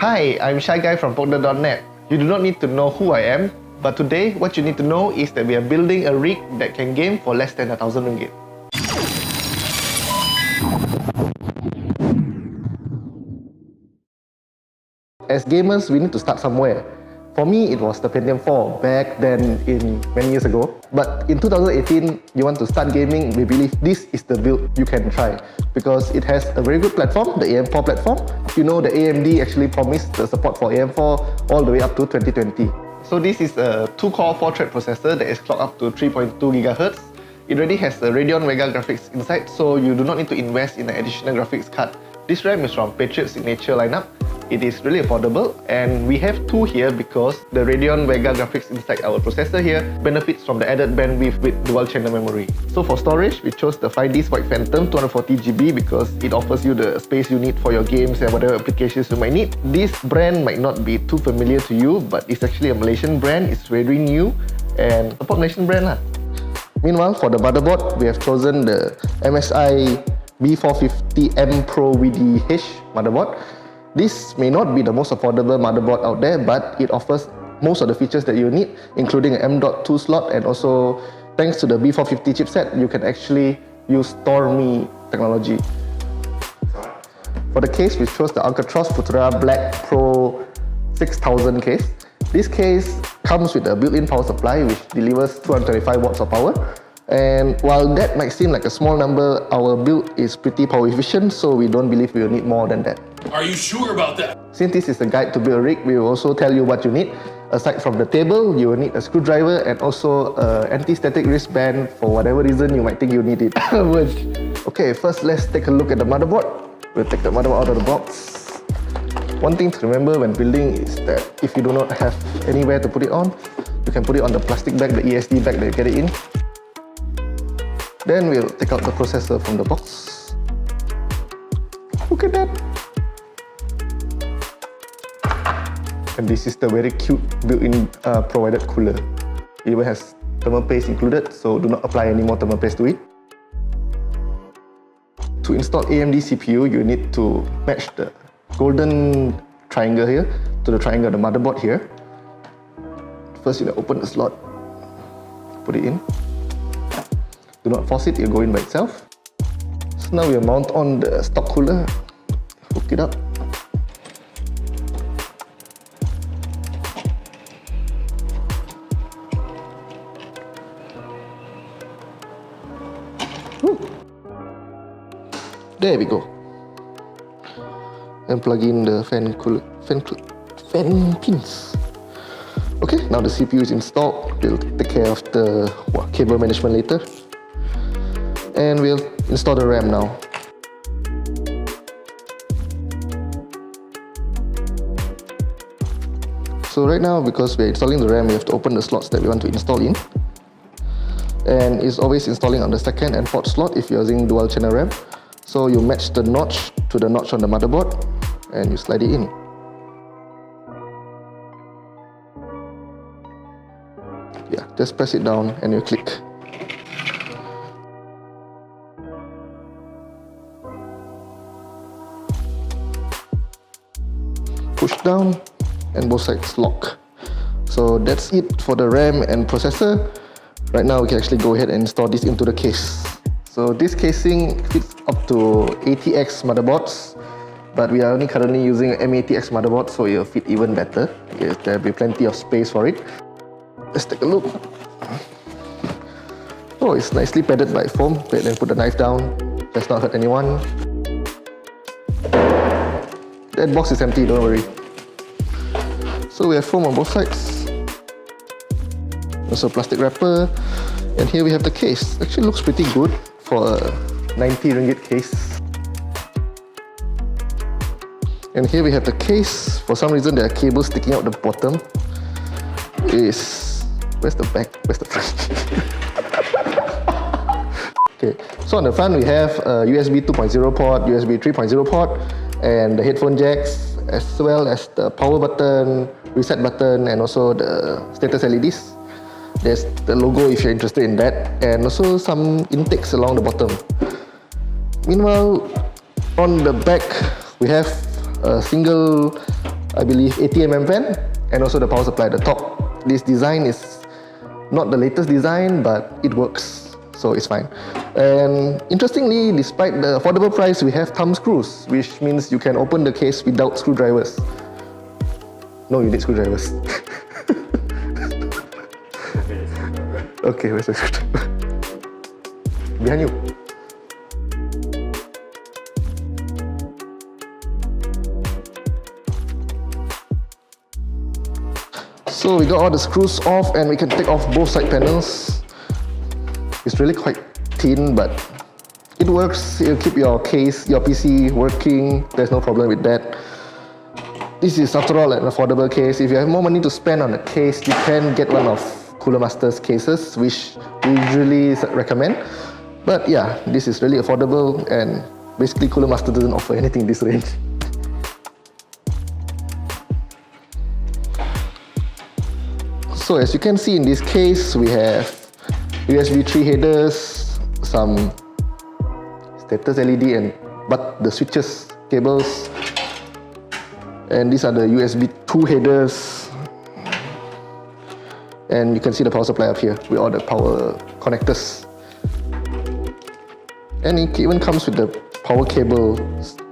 Hi, I'm Shy Guy from Poker.net. You do not need to know who I am, but today what you need to know is that we are building a rig that can game for less than 1,000 ringgit. As gamers, we need to start somewhere. For me, it was the Pentium 4 back then in many years ago. But in 2018, you want to start gaming, we believe this is the build you can try because it has a very good platform, the AM4 platform. You know, the AMD actually promised the support for AM4 all the way up to 2020. So this is a 2-core 4-thread processor that is clocked up to 3.2 GHz. It already has a Radeon Vega graphics inside, so you do not need to invest in an additional graphics card. This RAM is from Patriot signature lineup. It is really affordable, and we have two here because the Radeon Vega graphics inside our processor here benefits from the added bandwidth with dual channel memory. So for storage, we chose the PhiDisk White Phantom 240GB because it offers you the space you need for your games and whatever applications you might need. This brand might not be too familiar to you, but it's actually a Malaysian brand. It's very new and support Malaysian brand lah. Meanwhile, for the motherboard, we have chosen the MSI B450M Pro-VDH motherboard. This may not be the most affordable motherboard out there, but it offers most of the features that you need, including an M.2 slot, and also thanks to the B450 chipset, you can actually use Stormy technology. For the case, we chose the Alcatroz Futura Black Pro 6000 case. This case comes with a built-in power supply which delivers 225 watts of power. And while that might seem like a small number, our build is pretty power efficient, so we don't believe we will need more than that. Are you sure about that? Since this is a guide to build a rig, we will also tell you what you need. Aside from the table, you will need a screwdriver and also an anti-static wristband for whatever reason you might think you need it. Okay, first let's take a look at the motherboard. We'll take the motherboard out of the box. One thing to remember when building is that if you do not have anywhere to put it on, you can put it on the plastic bag, the ESD bag that you get it in. Then we'll take out the processor from the box. Look at that! And this is the very cute built-in provided cooler. It even has thermal paste included, so do not apply any more thermal paste to it. To install AMD CPU, you need to match the golden triangle here to the triangle of the motherboard here. First, you need to open the slot, put it in. Do not force it, it'll go in by itself. So now we'll mount on the stock cooler, hook it up. Woo. There we go. And plug in the fan pins. Okay, now the CPU is installed. We'll take care of the cable management later. And we'll install the RAM now. So right now, because we're installing the RAM, we have to open the slots that we want to install in. And it's always installing on the second and fourth slot if you're using dual channel RAM. So you match the notch to the notch on the motherboard and you slide it in. Yeah, just press it down and you click. Push down and both sides lock. So that's it for the RAM and processor. Right now we can actually go ahead and install this into the case. So this casing fits up to ATX motherboards, but we are only currently using an M80X motherboard, so it will fit even better. There will be plenty of space for it. Let's take a look. Oh, it's nicely padded by foam. Go ahead and put the knife down. Let's not hurt anyone. That box is empty, don't worry. So we have foam on both sides. Also plastic wrapper. And here we have the case. Actually looks pretty good for a 90 ringgit case. And here we have the case. For some reason there are cables sticking out the bottom. Where's the back? Where's the front? Okay, so on the front we have a USB 2.0 port, USB 3.0 port, and the headphone jacks, as well as the power button, reset button, and also the status LEDs. There's the logo if you're interested in that, and also some intakes along the bottom. Meanwhile, on the back we have a single I believe 80mm fan, and also the power supply at the top. This design is not the latest design, but it works, so it's fine. And interestingly, despite the affordable price, we have thumb screws, which means you can open the case without screwdrivers. No, you need screwdrivers. Okay, where's the screwdriver? Behind you. So we got all the screws off and we can take off both side panels. It's really quite thin, but it works. It'll keep your case, your PC working. There's no problem with that. This is after all an affordable case. If you have more money to spend on a case, you can get one of Cooler Master's cases, which we usually recommend. But yeah, this is really affordable, and basically Cooler Master doesn't offer anything in this range. So as you can see in this case, we have USB 3 headers, some status LED but the switches, cables, and these are the USB 2 headers. And you can see the power supply up here with all the power connectors. And it even comes with the power cable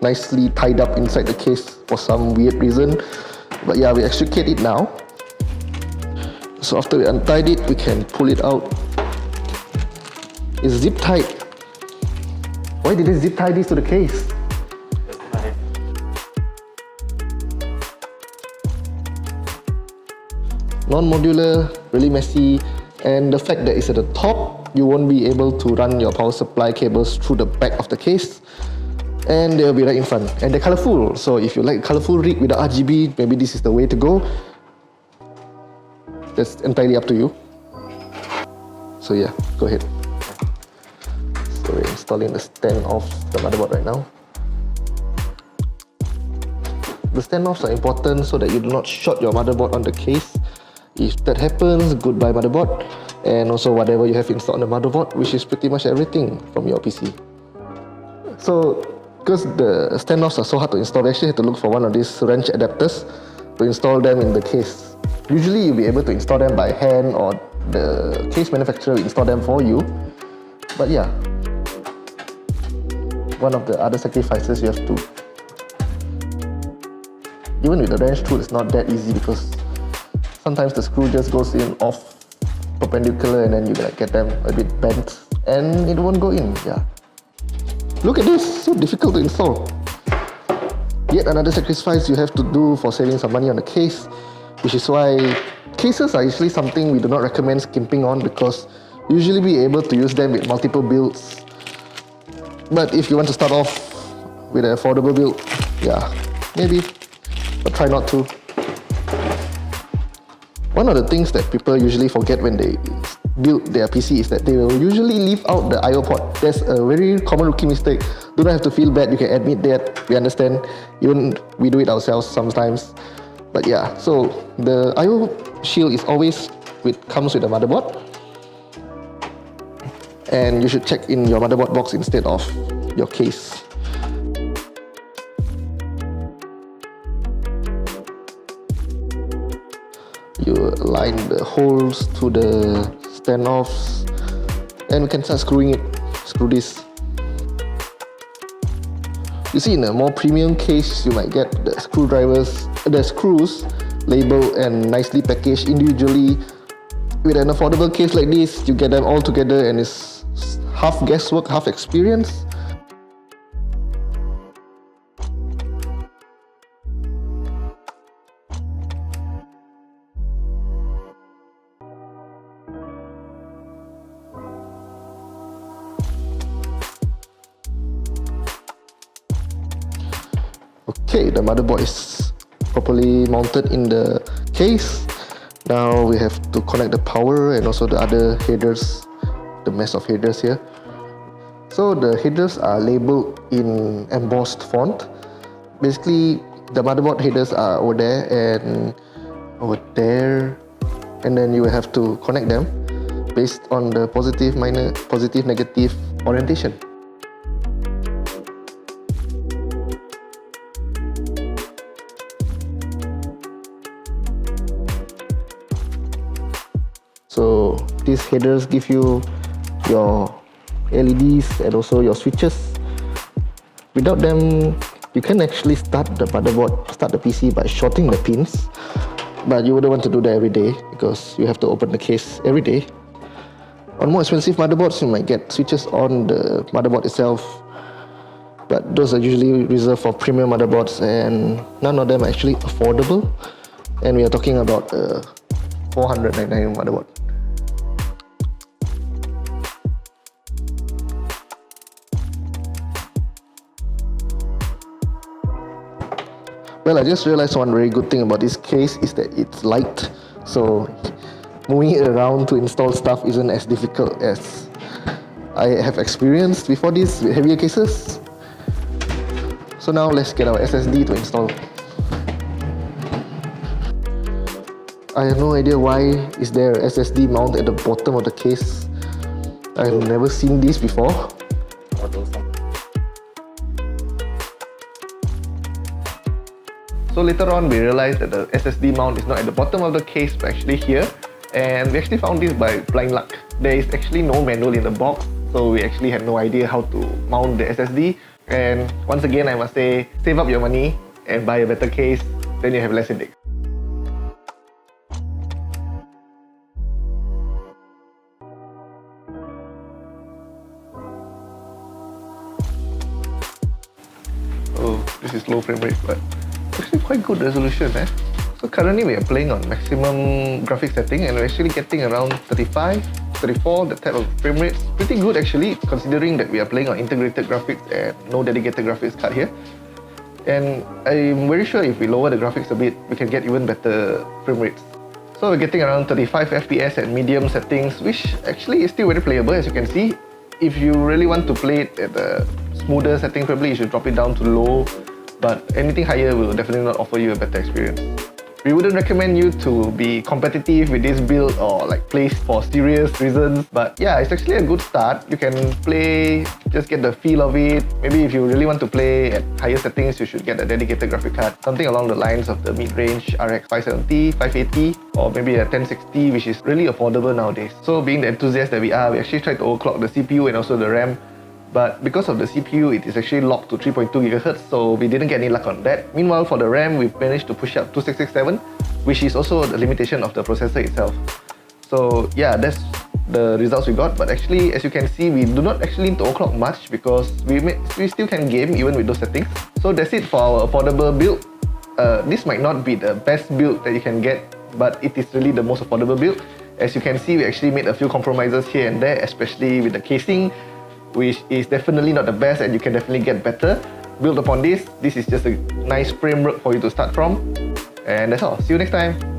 nicely tied up inside the case for some weird reason. But yeah, we extricate it now. So after we untied it, we can pull it out. It's zip tied. Why did they zip tie this to the case? Non-modular, really messy, and the fact that it's at the top, you won't be able to run your power supply cables through the back of the case, and they'll be right in front. And they're colorful, so if you like colorful rig with the RGB, maybe this is the way to go. That's entirely up to you. So yeah, go ahead. So we're installing the stand of the motherboard right now. The standoffs are important so that you do not short your motherboard on the case. If that happens, goodbye motherboard, and also whatever you have installed on the motherboard, which is pretty much everything from your PC. So, because the standoffs are so hard to install, we actually have to look for one of these wrench adapters to install them in the case. Usually you'll be able to install them by hand, or the case manufacturer will install them for you. But yeah, one of the other sacrifices you have to. Even with the wrench tool, it's not that easy because sometimes the screw just goes in off perpendicular and then you get them a bit bent and it won't go in. Yeah. Look at this, so difficult to install. Yet another sacrifice you have to do for saving some money on the case, which is why cases are usually something we do not recommend skimping on, because usually be able to use them with multiple builds. But if you want to start off with an affordable build, yeah, maybe, but try not to. One of the things that people usually forget when they build their PC is that they will usually leave out the I/O port. That's a very common rookie mistake. Do not have to feel bad, you can admit that, we understand. Even we do it ourselves sometimes. But yeah, so the I/O shield is always comes with a motherboard. And you should check in your motherboard box instead of your case. You align the holes to the standoffs and we can start screwing it. Screw this. You see, in a more premium case, you might get the screws labeled and nicely packaged individually. With an affordable case like this, you get them all together and it's half guesswork, half experience. Okay, the motherboard is properly mounted in the case. Now we have to connect the power and also the other headers, the mess of headers here. So the headers are labeled in embossed font. Basically, the motherboard headers are over there and over there, and then you will have to connect them based on the positive, negative orientation. These headers give you your LEDs and also your switches. Without them, you can actually start the motherboard, start the PC by shorting the pins, but you wouldn't want to do that every day because you have to open the case every day. On more expensive motherboards, you might get switches on the motherboard itself, but those are usually reserved for premium motherboards and none of them are actually affordable, and we are talking about a 499 motherboard. Well, I just realized one very good thing about this case is that it's light, so moving it around to install stuff isn't as difficult as I have experienced before this with heavier cases. So now let's get our SSD to install. I have no idea why is there a SSD mount at the bottom of the case. I've never seen this before. So later on we realized that the SSD mount is not at the bottom of the case but actually here, and we actually found this by blind luck. There is actually no manual in the box, so we actually had no idea how to mount the SSD. And once again I must say, save up your money and buy a better case, then you have less headache. Oh, this is low frame rate, but actually quite good resolution. So currently we are playing on maximum graphics setting and we're actually getting around 35, 34, that type of frame rates. Pretty good actually, considering that we are playing on integrated graphics and no dedicated graphics card here. And I'm very sure if we lower the graphics a bit, we can get even better frame rates. So we're getting around 35 FPS at medium settings, which actually is still very playable, as you can see. If you really want to play it at a smoother setting, probably you should drop it down to low, but anything higher will definitely not offer you a better experience. We wouldn't recommend you to be competitive with this build or like play for serious reasons, but yeah, it's actually a good start. You can play, just get the feel of it. Maybe if you really want to play at higher settings, you should get a dedicated graphic card, something along the lines of the mid-range RX 570, 580, or maybe a 1060, which is really affordable nowadays. So being the enthusiast that we are, we actually tried to overclock the CPU and also the RAM. But because of the CPU, it is actually locked to 3.2 GHz, so we didn't get any luck on that. Meanwhile, for the RAM, we've managed to push up to 2667, which is also the limitation of the processor itself. So yeah, that's the results we got. But actually, as you can see, we do not actually need to overclock much because we still can game even with those settings. So that's it for our affordable build. This might not be the best build that you can get, but it is really the most affordable build. As you can see, we actually made a few compromises here and there, especially with the casing, which is definitely not the best and you can definitely get better. Build upon this is just a nice framework for you to start from. And that's all. See you next time.